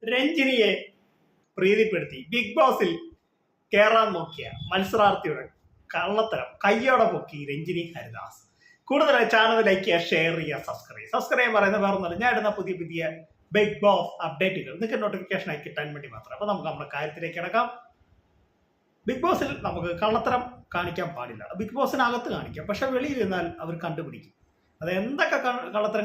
രഞ്ജിനിയെ പ്രീതിപ്പെടുത്തി big ബോസിൽ കയറാൻ നോക്കിയ മത്സരാർത്ഥിയുടെ കള്ളത്തരം കയ്യോടെ പൊക്കി രഞ്ജിനി ഹരിദാസ്. കൂടുതലായി ചാനൽ ലൈക്ക് ചെയ്യുക, ഷെയർ ചെയ്യുക, സബ്സ്ക്രൈബ് പറയുന്ന വേറെ ഒന്നല്ല, ഞാൻ ഇടുന്ന പുതിയ പുതിയ ബിഗ് ബോസ് അപ്ഡേറ്റുകൾ നിങ്ങൾക്ക് നോട്ടിഫിക്കേഷൻ ആയി കിട്ടാൻ വേണ്ടി മാത്രം. അപ്പോൾ നമുക്ക് നമ്മുടെ കാര്യത്തിലേക്ക് കിടക്കാം. ബിഗ് ബോസിൽ നമുക്ക് കള്ളത്തരം കാണിക്കാൻ പാടില്ല. ബിഗ് ബോസിനകത്ത് കാണിക്കാം, പക്ഷെ വെളിയിൽ നിന്നാൽ അവർ കണ്ടുപിടിക്കും. അത് എന്തൊക്കെ കള്ളത്തരം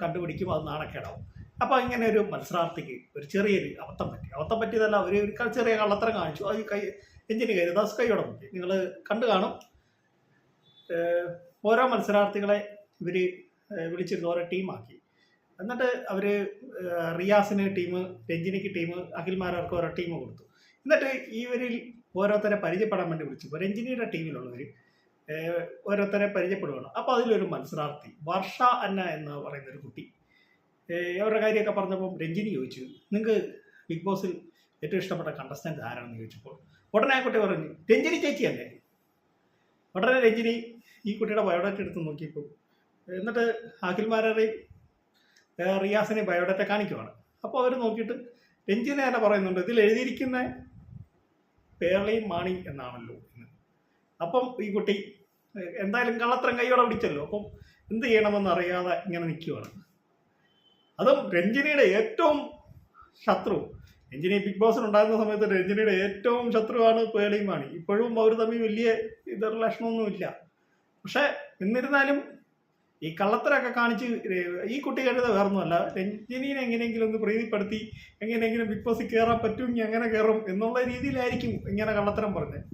കണ്ടുപിടിക്കും, അത് നാണക്കേടാവും. അപ്പോൾ ഇങ്ങനെ ഒരു മത്സരാർത്ഥിക്ക് ഒരു ചെറിയൊരു അബദ്ധം പറ്റിയതല്ല, ഒരു ചെറിയ കള്ളത്തരം കാണിച്ചു. അത് രഞ്ജിനി ഹരിദാസ് കൈയോടെ പറ്റി. നിങ്ങൾ കണ്ടു കാണും. ഓരോ മത്സരാർത്ഥികളെ ഇവർ വിളിച്ചിരുന്നു, ഓരോ ടീമാക്കി. എന്നിട്ട് അവർ റിയാസിന് ടീം, രഞ്ജിനിക്ക് ടീം, അഖിൽമാരാർക്ക് ഓരോ ടീം കൊടുത്തു. എന്നിട്ട് ഇവരിൽ ഓരോരുത്തരെ പരിചയപ്പെടാൻ വേണ്ടി വിളിച്ചു. രഞ്ജിനിയുടെ ടീമിലുള്ളവർ ഓരോരുത്തരെ പരിചയപ്പെടുകയാണ്. അപ്പോൾ അതിലൊരു മത്സരാർത്ഥി വർഷ അന്ന എന്ന് പറയുന്നൊരു കുട്ടി അവരുടെ കാര്യമൊക്കെ പറഞ്ഞപ്പോൾ രഞ്ജിനി ചോദിച്ചു, നിങ്ങൾക്ക് ബിഗ് ബോസിൽ ഏറ്റവും ഇഷ്ടപ്പെട്ട കണ്ടസ്റ്റൻറ്റ് ആരാണെന്ന് ചോദിച്ചപ്പോൾ ഉടനെ ആ കുട്ടി പറഞ്ഞു രഞ്ജിനി ചേച്ചി അല്ലേ. ഉടനെ രഞ്ജിനി ഈ കുട്ടിയുടെ ബയോഡാറ്റ എടുത്ത് നോക്കിയപ്പോൾ എന്നിട്ട് അഖിൽമാരെയും റിയാസിനെ ബയോഡാറ്റ കാണിക്കുവാണ്. അപ്പോൾ അവർ നോക്കിയിട്ട് രഞ്ജിനി തന്നെ പറയുന്നുണ്ട്, ഇതിൽ എഴുതിയിരിക്കുന്ന പേർളയും മാണി എന്നാണല്ലോ എന്ന്. അപ്പം ഈ കുട്ടി എന്തായാലും കള്ളത്തരം കൈയോടെ പിടിച്ചല്ലോ. അപ്പം എന്ത് ചെയ്യണമെന്ന് അറിയാതെ ഇങ്ങനെ നിൽക്കുവാണ്. അതും രഞ്ജിനിയുടെ ഏറ്റവും ശത്രു, രഞ്ജിനി ബിഗ് ബോസിനുണ്ടായിരുന്ന സമയത്ത് രഞ്ജിനിയുടെ ഏറ്റവും ശത്രുവാണ് പേളിയും മാണി. ഇപ്പോഴും അവർ തമ്മിൽ വലിയ റിലേഷനൊന്നുമില്ല. പക്ഷെ എന്നിരുന്നാലും ഈ കള്ളത്തരമൊക്കെ കാണിച്ച് ഈ കുട്ടി കരുത വേറൊന്നുമല്ല, രഞ്ജിനിയെ എങ്ങനെയെങ്കിലും ഒന്ന് പ്രീതിപ്പെടുത്തി എങ്ങനെയെങ്കിലും ബിഗ് ബോസിൽ കയറാൻ പറ്റുമെങ്കിൽ അങ്ങനെ കയറും എന്നുള്ള രീതിയിലായിരിക്കും ഇങ്ങനെ കള്ളത്തരം പറഞ്ഞത്.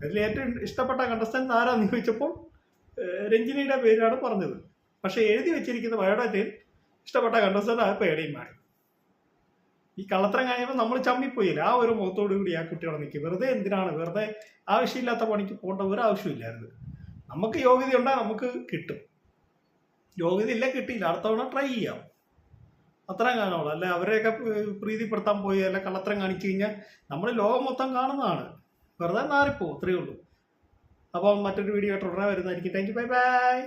അതിൽ ഏറ്റവും ഇഷ്ടപ്പെട്ട കണ്ടസ്റ്റൻറ്റ് ആരാന്ന് ചോദിച്ചപ്പോൾ രഞ്ജിനിയുടെ പേരാണ് പറഞ്ഞത്. പക്ഷെ എഴുതി വെച്ചിരിക്കുന്ന ബയോഡാറ്റയിൽ ഇഷ്ടപ്പെട്ട കണ്ടസ്റ്റൻറ്റ് ആ പേടിയും മാറി. ഈ കള്ളത്തരം കഴിയുമ്പോൾ നമ്മൾ ചമ്മിപ്പോയില്ല. ആ ഒരു മുഖത്തോടു കൂടി ആ കുട്ടിയോടെ നിൽക്കും. വെറുതെ ആവശ്യമില്ലാത്ത പണിക്ക് പോകേണ്ട ഒരു ആവശ്യമില്ലായിരുന്നു. നമുക്ക് യോഗ്യത ഉണ്ടാൽ നമുക്ക് കിട്ടും, യോഗ്യത ഇല്ല കിട്ടിയില്ല, അടുത്ത തവണ ട്രൈ ചെയ്യാം, അത്രയും കാണുള്ളൂ. അല്ല അവരെയൊക്കെ പ്രീതിപ്പെടുത്താൻ പോയി അല്ല കള്ളത്തരം കാണിച്ചു കഴിഞ്ഞാൽ നമ്മൾ ലോകം മൊത്തം കാണുന്നതാണ്. വെറുതെ നാറിപ്പോ, അത്രയേ ഉള്ളൂ. അപ്പം മറ്റൊരു വീഡിയോ ആയിട്ട് ഉടനെ വരുന്നതായിരിക്കും. Thank you, bye bye.